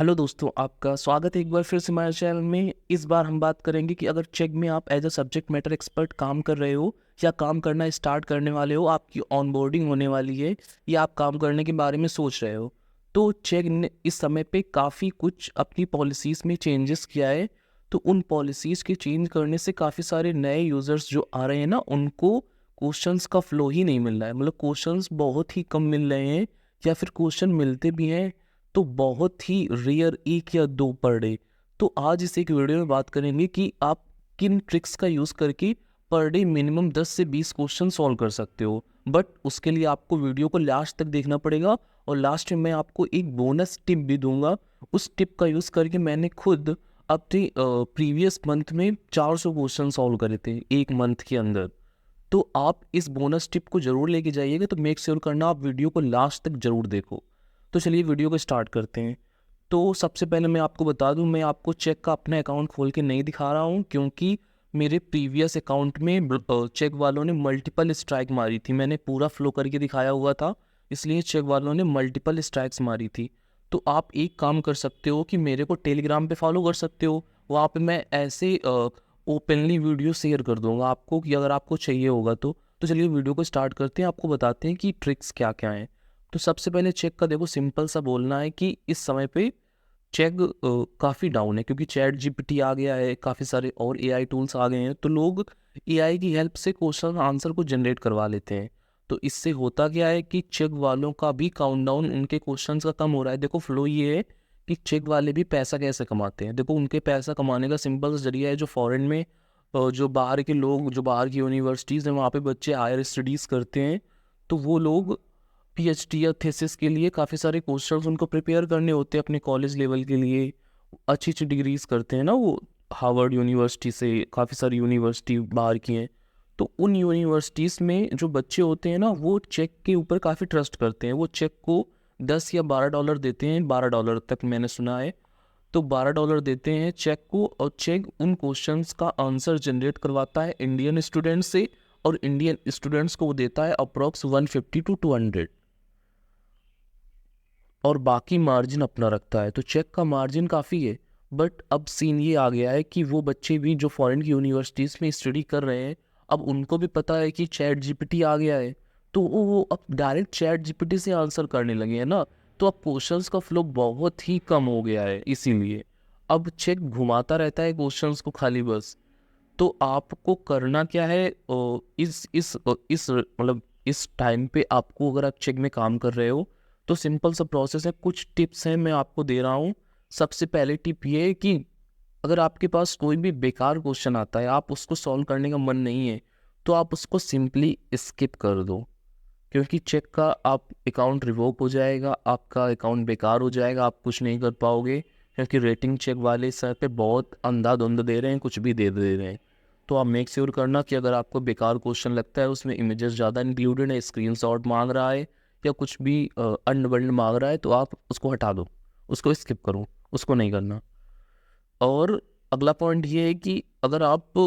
Hello दोस्तों, आपका स्वागत है एक बार फिर से हमारे चैनल में। इस बार हम बात करेंगे कि अगर चेक में आप as a subject matter expert काम कर रहे हो या काम करना स्टार्ट करने वाले हो, आपकी ऑनबोर्डिंग होने वाली है या आप काम करने के बारे में सोच रहे हो, तो चेक ने इस समय पे काफ़ी कुछ अपनी पॉलिसीज़ में चेंजेस किया है। तो उन पॉलिसीज़ के चेंज करने से काफ़ी सारे नए यूज़र्स जो आ रहे हैं ना, उनको क्वेश्चंस का फ्लो ही नहीं मिल रहा है। मतलब क्वेश्चंस बहुत ही कम मिल रहे हैं, या फिर क्वेश्चन मिलते भी हैं तो बहुत ही रेयर, एक या दो पर डे। तो आज इस एक वीडियो में बात करेंगे कि आप किन ट्रिक्स का यूज़ करके पर डे मिनिमम 10 से 20 क्वेश्चन सॉल्व कर सकते हो। बट उसके लिए आपको वीडियो को लास्ट तक देखना पड़ेगा, और लास्ट में मैं आपको एक बोनस टिप भी दूंगा। उस टिप का यूज़ करके मैंने खुद अपने प्रीवियस मंथ में 400 क्वेश्चन सॉल्व करे थे एक मंथ के अंदर। तो आप इस बोनस टिप को ज़रूर लेके जाइएगा, तो मेक श्योर करना आप वीडियो को लास्ट तक ज़रूर देखो। तो चलिए वीडियो को स्टार्ट करते हैं। तो सबसे पहले मैं आपको बता दूं, मैं आपको चेक का अपना अकाउंट खोल के नहीं दिखा रहा हूं, क्योंकि मेरे प्रीवियस अकाउंट में चेक वालों ने मल्टीपल स्ट्राइक मारी थी। मैंने पूरा फ्लो करके दिखाया हुआ था, इसलिए चेक वालों ने मल्टीपल स्ट्राइक्स मारी थी। तो आप एक काम कर सकते हो कि मेरे को टेलीग्राम पे फॉलो कर सकते हो। वहाँ पे मैं ऐसे ओपनली वीडियो शेयर कर दूंगा आपको, कि अगर आपको चाहिए होगा तो चलिए वीडियो को स्टार्ट करते हैं, आपको बताते हैं कि ट्रिक्स क्या क्या हैं। तो सबसे पहले चेक का देखो सिंपल सा बोलना है कि इस समय पे चेक काफ़ी डाउन है, क्योंकि चैट जीपीटी आ गया है, काफ़ी सारे और एआई टूल्स आ गए हैं, तो लोग एआई की हेल्प से क्वेश्चन आंसर को जनरेट करवा लेते हैं। तो इससे होता क्या है कि चेक वालों का भी काउंटडाउन उनके क्वेश्चंस का कम हो रहा है। देखो फ्लो ये है कि चेक वाले भी पैसा कैसे कमाते हैं। देखो उनके पैसा कमाने का सिंपल सा जरिया है, जो फॉरेन में जो बाहर के लोग, जो बाहर की यूनिवर्सिटीज़ हैं, वहाँ पे बच्चे हायर स्टडीज़ करते हैं, तो वो लोग पीएचडी या थीसिस के लिए काफ़ी सारे क्वेश्चंस उनको प्रिपेयर करने होते हैं अपने कॉलेज लेवल के लिए। अच्छी अच्छी डिग्रीज करते हैं ना वो, हार्वर्ड यूनिवर्सिटी से, काफ़ी सारी यूनिवर्सिटी बाहर की हैं। तो उन यूनिवर्सिटीज़ में जो बच्चे होते हैं ना, वो चेक के ऊपर काफ़ी ट्रस्ट करते हैं। वो चेक को 10 या 12 डॉलर देते हैं, 12 डॉलर तक मैंने सुना है। तो 12 डॉलर देते हैं चेक को, और चेक उन क्वेश्चंस का आंसर जनरेट करवाता है इंडियन स्टूडेंट्स से, और इंडियन स्टूडेंट्स को वो देता है अप्रॉक्स 150 to 200, और बाकी मार्जिन अपना रखता है। तो चेक का मार्जिन काफ़ी है। बट अब सीन ये आ गया है कि वो बच्चे भी जो फॉरेन की यूनिवर्सिटीज़ में स्टडी कर रहे हैं, अब उनको भी पता है कि चैट जीपीटी आ गया है, तो वो अब डायरेक्ट चैट जीपीटी से आंसर करने लगे हैं ना। तो अब क्वेश्चंस का फ्लो बहुत ही कम हो गया है, इसीलिए अब चेक घुमाता रहता है क्वेश्चंस को खाली बस। तो आपको करना क्या है, इस मतलब इस टाइम पे आपको, अगर आप चेक में काम कर रहे हो, तो सिंपल सा प्रोसेस है। कुछ टिप्स हैं मैं आपको दे रहा हूँ। सबसे पहले टिप ये है कि अगर आपके पास कोई भी बेकार क्वेश्चन आता है, आप उसको सॉल्व करने का मन नहीं है, तो आप उसको सिंपली स्किप कर दो। क्योंकि चेक का आप अकाउंट रिवोक हो जाएगा, आपका अकाउंट बेकार हो जाएगा, आप कुछ नहीं कर पाओगे। क्योंकि रेटिंग चेक वाले इस सर पे बहुत अंधाधुंध दे रहे हैं, कुछ भी दे दे रहे हैं। तो आप मेक श्योर करना कि अगर आपको बेकार क्वेश्चन लगता है, उसमें इमेजेस ज़्यादा इंक्लूडेड है, स्क्रीनशॉट मांग रहा है, या कुछ भी अनबंड मांग रहा है, तो आप उसको हटा दो, उसको स्किप करो, उसको नहीं करना। और अगला पॉइंट ये है कि अगर आप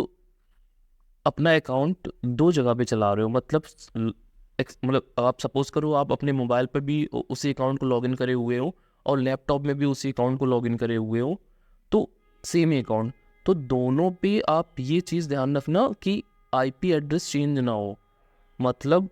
अपना अकाउंट दो जगह पे चला रहे हो, मतलब आप सपोज करो आप अपने मोबाइल पर भी उसी अकाउंट को लॉगिन करे हुए हो, और लैपटॉप में भी उसी अकाउंट को लॉगिन करे हुए हो, तो सेम ही अकाउंट, तो दोनों पे आप ये चीज़ ध्यान रखना कि आईपी एड्रेस चेंज ना हो। मतलब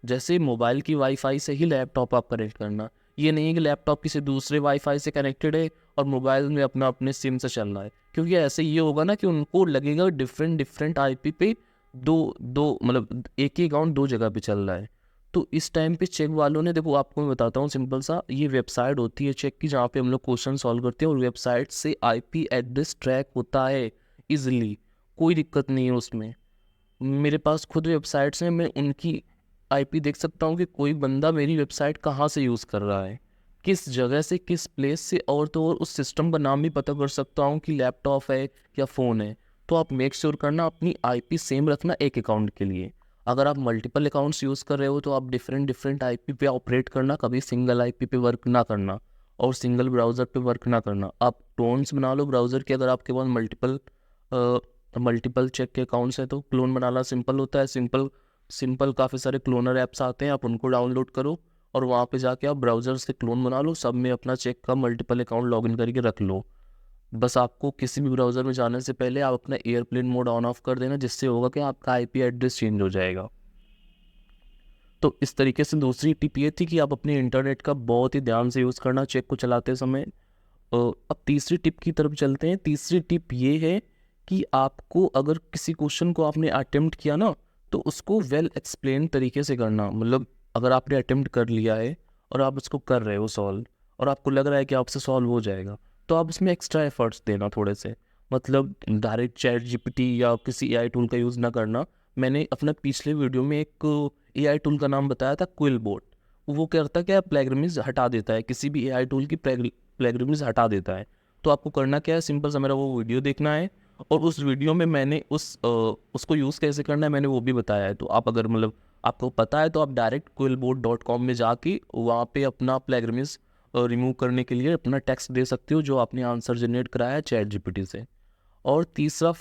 जैसे मोबाइल की वाईफाई से ही लैपटॉप आप कनेक्ट करना, ये नहीं है कि लैपटॉप किसी दूसरे वाईफाई से कनेक्टेड है और मोबाइल में अपना अपने सिम से चल रहा है। क्योंकि ऐसे ये होगा ना कि उनको लगेगा डिफरेंट डिफरेंट आईपी पे दो दो मतलब एक ही अकाउंट दो जगह पे चल रहा है। तो इस टाइम पे चेक वालों ने, देखो आपको मैं बताता हूँ सिंपल सा, ये वेबसाइट होती है चेक की, जहाँ पे हम लोग क्वेश्चन सॉल्व करते हैं, और वेबसाइट से आईपी एड्रेस ट्रैक होता है इजिली, कोई दिक्कत नहीं है उसमें। मेरे पास खुद वेबसाइट्स हैं, मैं उनकी आईपी देख सकता हूँ कि कोई बंदा मेरी वेबसाइट कहाँ से यूज़ कर रहा है, किस जगह से, किस प्लेस से, और तो और उस सिस्टम का नाम भी पता कर सकता हूँ कि लैपटॉप है या फ़ोन है। तो आप मेक श्योर करना अपनी आईपी सेम रखना एक अकाउंट के लिए। अगर आप मल्टीपल अकाउंट्स यूज़ कर रहे हो, तो आप डिफरेंट डिफरेंट आईपी पे ऑपरेट करना, कभी सिंगल आईपी पे वर्क ना करना, और सिंगल ब्राउज़र पे वर्क ना करना। आप क्लोन्स बना लो ब्राउज़र के, अगर आपके पास मल्टीपल चेक के अकाउंट्स है, तो क्लोन बनाना सिंपल होता है। सिंपल काफ़ी सारे क्लोनर ऐप्स आते हैं, आप उनको डाउनलोड करो, और वहाँ पे जाके आप ब्राउज़र से क्लोन बना लो, सब में अपना चेक का मल्टीपल अकाउंट लॉगिन करके रख लो। बस आपको किसी भी ब्राउज़र में जाने से पहले आप अपना एयरप्लेन मोड ऑन ऑफ कर देना, जिससे होगा कि आपका आईपी एड्रेस चेंज हो जाएगा। तो इस तरीके से दूसरी टिप ये थी कि आप अपने इंटरनेट का बहुत ही ध्यान से यूज़ करना चेक को चलाते समय। अब तीसरी टिप की तरफ चलते हैं। तीसरी टिप ये है कि आपको अगर किसी क्वेश्चन को आपने अटेम्प्ट किया ना, तो उसको वेल एक्सप्लेन तरीके से करना। मतलब अगर आपने अटेम्प्ट कर लिया है और आप उसको कर रहे हो सॉल्व, और आपको लग रहा है कि आपसे सॉल्व हो जाएगा, तो आप उसमें एक्स्ट्रा एफर्ट्स देना थोड़े से। मतलब डायरेक्ट चैट जीपीटी या किसी एआई टूल का यूज़ ना करना। मैंने अपना पिछले वीडियो में एक एआई टूल का नाम बताया था, क्विलबोट। वो करता है क्या, प्लेगरमिज्म हटा देता है, किसी भी एआई टूल की प्लेगरमिज्म हटा देता है। तो आपको करना क्या है, सिंपल सा मेरा वो वीडियो देखना है, और उस वीडियो में मैंने उसको यूज़ कैसे करना है मैंने वो भी बताया है। तो आप अगर मतलब आपको पता है तो आप डायरेक्ट quillbot.com में जाके वहाँ पे अपना प्लेगरमिज्म रिमूव करने के लिए अपना टेक्स्ट दे सकते हो, जो आपने आंसर जनरेट कराया है चैट जीपीटी से। और तीसरा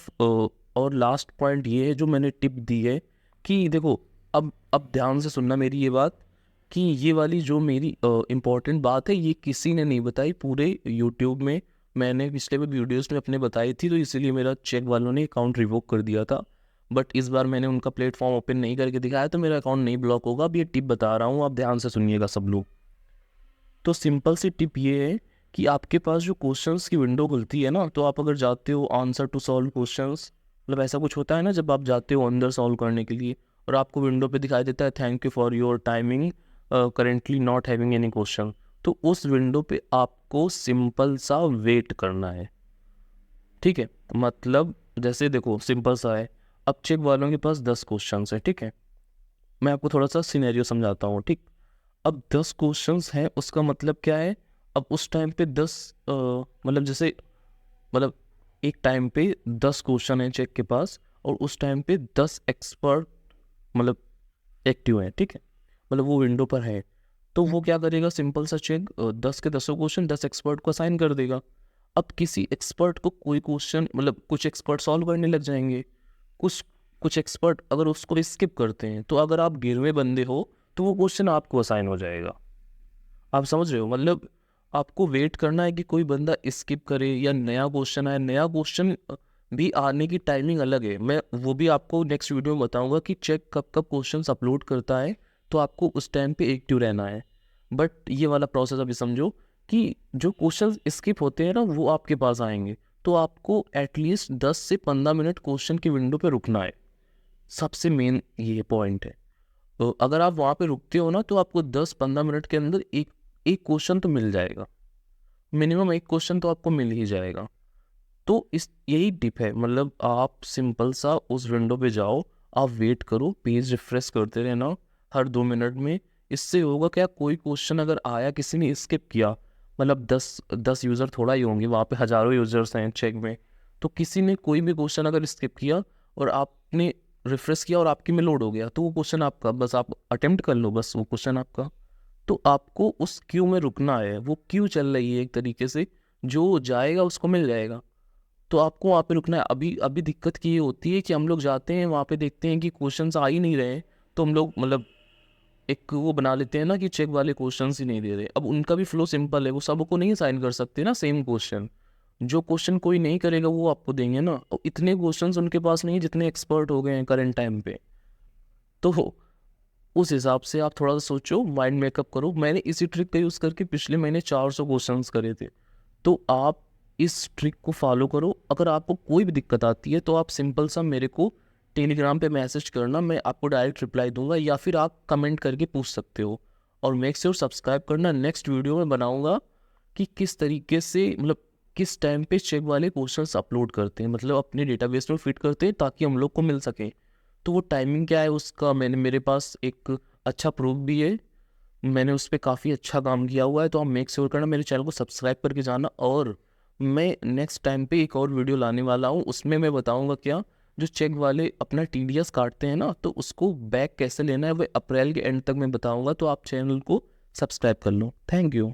और लास्ट पॉइंट ये है जो मैंने टिप दी है कि देखो, अब ध्यान से सुनना मेरी ये बात, कि ये वाली जो मेरी इम्पोर्टेंट बात है, ये किसी ने नहीं बताई पूरे यूट्यूब में। मैंने पिछले भी वीडियोस में अपने बताई थी, तो इसीलिए मेरा चेक वालों ने अकाउंट रिवोक कर दिया था। बट इस बार मैंने उनका प्लेटफॉर्म ओपन नहीं करके दिखाया, तो मेरा अकाउंट नहीं ब्लॉक होगा। अब ये टिप बता रहा हूँ, आप ध्यान से सुनिएगा सब लोग। तो सिंपल सी टिप ये है कि आपके पास जो क्वेश्चंस की विंडो खुलती है ना, तो आप अगर जाते हो आंसर टू सॉल्व क्वेश्चंस, मतलब ऐसा कुछ होता है ना जब आप जाते हो अंदर सॉल्व करने के लिए, और आपको विंडो पे दिखाई देता है thank you for your timing, currently not having any question. तो उस विंडो पे आपको सिंपल सा वेट करना है, ठीक है। मतलब जैसे देखो सिंपल सा है, अब चेक वालों के पास 10 क्वेश्चन है, ठीक है। मैं आपको थोड़ा सा सिनेरियो समझाता हूँ, ठीक। अब 10 क्वेश्चंस हैं, उसका मतलब क्या है, अब उस टाइम पे 10 मतलब जैसे मतलब एक टाइम पे 10 क्वेश्चन है चेक के पास, और उस टाइम पे 10 एक्सपर्ट मतलब एक्टिव है, ठीक है। मतलब वो विंडो पर है, तो वो क्या करेगा, सिंपल सा चेक 10 के 10 क्वेश्चन 10 एक्सपर्ट को असाइन कर देगा। अब किसी एक्सपर्ट को कोई क्वेश्चन, मतलब कुछ एक्सपर्ट सॉल्व करने लग जाएंगे, कुछ कुछ एक्सपर्ट अगर उसको स्किप करते हैं, तो अगर आप 11वें बंदे हो तो वो क्वेश्चन आपको असाइन हो जाएगा। आप समझ रहे हो, मतलब आपको वेट करना है कि कोई बंदा स्किप करे या नया क्वेश्चन आए। नया क्वेश्चन भी आने की टाइमिंग अलग है, मैं वो भी आपको नेक्स्ट वीडियो में बताऊंगा कि चेक कब कब क्वेश्चंस अपलोड करता है, तो आपको उस टाइम पे एक्टिव रहना है। बट ये वाला प्रोसेस अभी समझो कि जो क्वेश्चंस स्किप होते हैं ना, वो आपके पास आएंगे, तो आपको एटलीस्ट 10 से 15 मिनट क्वेश्चन की विंडो पे रुकना है। सबसे मेन ये पॉइंट है। तो अगर आप वहाँ पे रुकते हो ना, तो आपको 10-15 मिनट के अंदर एक एक क्वेश्चन तो मिल जाएगा, मिनिमम एक क्वेश्चन तो आपको मिल ही जाएगा। तो इस यही टिप है, मतलब आप सिंपल सा उस विंडो पे जाओ, आप वेट करो, पेज रिफ्रेश करते रहना हर 2 मिनट में। इससे होगा क्या, कोई क्वेश्चन अगर आया किसी ने स्किप किया, मतलब 10 यूज़र थोड़ा ही होंगे, वहाँ पे हज़ारों यूज़र्स हैं चेक में, तो किसी ने कोई भी क्वेश्चन अगर स्किप किया और आपने रिफ्रेश किया और आपकी में लोड हो गया, तो वो क्वेश्चन आपका, बस आप अटेम्प्ट कर लो, बस वो क्वेश्चन आपका। तो आपको उस क्यू में रुकना है, वो क्यू चल रही है एक तरीके से, जो जाएगा उसको मिल जाएगा, तो आपको वहाँ पे रुकना है। अभी अभी दिक्कत की ये होती है कि हम लोग जाते हैं वहाँ पे, देखते हैं कि क्वेश्चंस आ ही नहीं रहे, तो हम लोग मतलब एक वो बना लेते हैं ना कि चेक वाले क्वेश्चंस ही नहीं दे रहे। अब उनका भी फ्लो सिंपल है, वो सबको नहीं साइन कर सकते ना सेम क्वेश्चन। जो क्वेश्चन कोई नहीं करेगा वो आपको देंगे ना, और इतने क्वेश्चंस उनके पास नहीं है जितने एक्सपर्ट हो गए हैं करंट टाइम पे। तो उस हिसाब से आप थोड़ा सा सोचो, माइंड मेकअप करो। मैंने इसी ट्रिक का यूज़ करके पिछले महीने 400 क्वेश्चंस करे थे। तो आप इस ट्रिक को फॉलो करो। अगर आपको कोई भी दिक्कत आती है तो आप सिंपल सा मेरे को टेलीग्राम पे मैसेज करना, मैं आपको डायरेक्ट रिप्लाई दूंगा, या फिर आप कमेंट करके पूछ सकते हो। और मेक श्योर सब्सक्राइब करना। नेक्स्ट वीडियो में बनाऊंगा कि किस तरीके से, मतलब किस टाइम पे चेक वाले क्वेश्चंस अपलोड करते हैं, मतलब अपने डेटाबेस में फिट करते हैं ताकि हम लोग को मिल सके। तो वो टाइमिंग क्या है उसका, मेरे पास एक अच्छा प्रूफ भी है, मैंने उस पर काफ़ी अच्छा काम किया हुआ है। तो आप मेक श्योर करना मेरे चैनल को सब्सक्राइब करके जाना। और मैं नेक्स्ट टाइम पे एक और वीडियो लाने वाला हूँ, उसमें मैं बताऊँगा क्या, जो चेक वाले अपना टीडीएस काटते हैं ना, तो उसको बैक कैसे लेना है वो अप्रैल के एंड तक मैं बताऊँगा। तो आप चैनल को सब्सक्राइब कर लो। Thank you.